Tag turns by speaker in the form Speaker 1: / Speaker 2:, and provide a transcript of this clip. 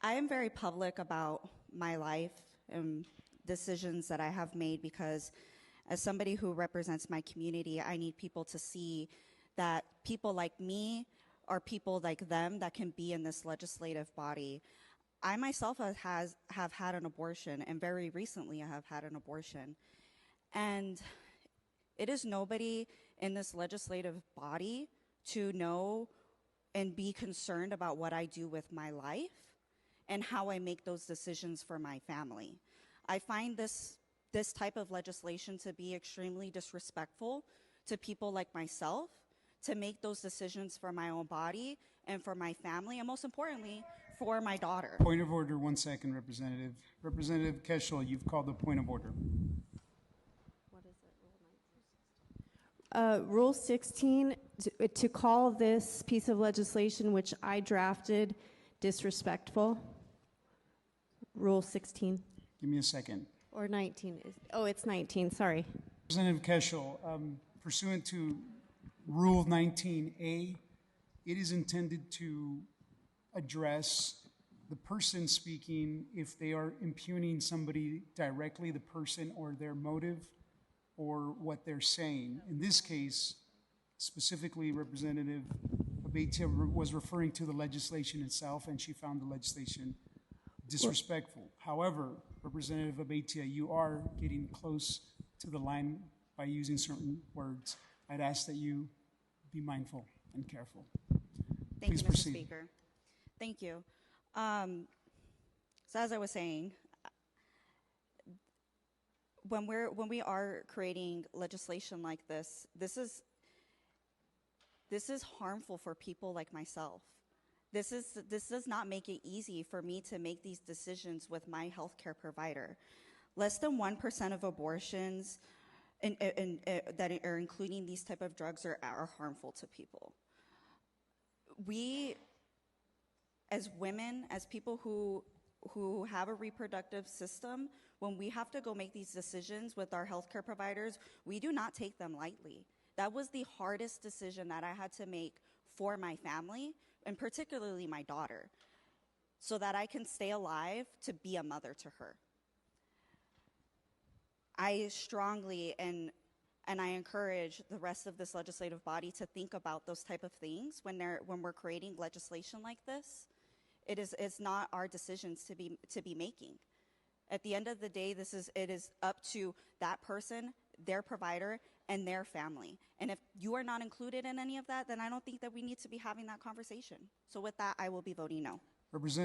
Speaker 1: I am very public about my life and decisions that I have made because as somebody who represents my community, I need people to see that people like me are people like them that can be in this legislative body. I myself have had an abortion, and very recently I have had an abortion. And it is nobody in this legislative body to know and be concerned about what I do with my life and how I make those decisions for my family. I find this type of legislation to be extremely disrespectful to people like myself, to make those decisions for my own body and for my family, and most importantly, for my daughter.
Speaker 2: Point of order, 1 second, Representative. Representative Keschel, you've called the point of order.
Speaker 3: What is it, Rule 16, to call this piece of legislation, which I drafted, disrespectful. Rule 16.
Speaker 2: Give me a second.
Speaker 3: Or 19. It's 19, sorry.
Speaker 2: Representative Keschel, pursuant to Rule 19A, it is intended to address the person speaking if they are impugning somebody directly, the person or their motive or what they're saying. In this case, specifically, Representative Abeytia was referring to the legislation itself, and she found the legislation disrespectful. However, Representative Abeytia, you are getting close to the line by using certain words. I'd ask that you be mindful and careful.
Speaker 1: Thank
Speaker 2: Please
Speaker 1: you, Mr.
Speaker 2: proceed.
Speaker 1: Speaker. Thank you. So as I was saying, when we are creating legislation like this, this is harmful for people like myself. This does not make it easy for me to make these decisions with my healthcare provider. Less than 1% of abortions that are including these type of drugs are harmful to people. We, as women, as people who have a reproductive system, when we have to go make these decisions with our healthcare providers, we do not take them lightly. That was the hardest decision that I had to make for my family, and particularly my daughter, so that I can stay alive to be a mother to her. I strongly and I encourage the rest of this legislative body to think about those type of things when we're creating legislation like this. It's not our decisions to be making. At the end of the day, it is up to that person, their provider, and their family. And if you are not included in any of that, then I don't think that we need to be having that conversation. So with that, I will be voting no.
Speaker 2: Representative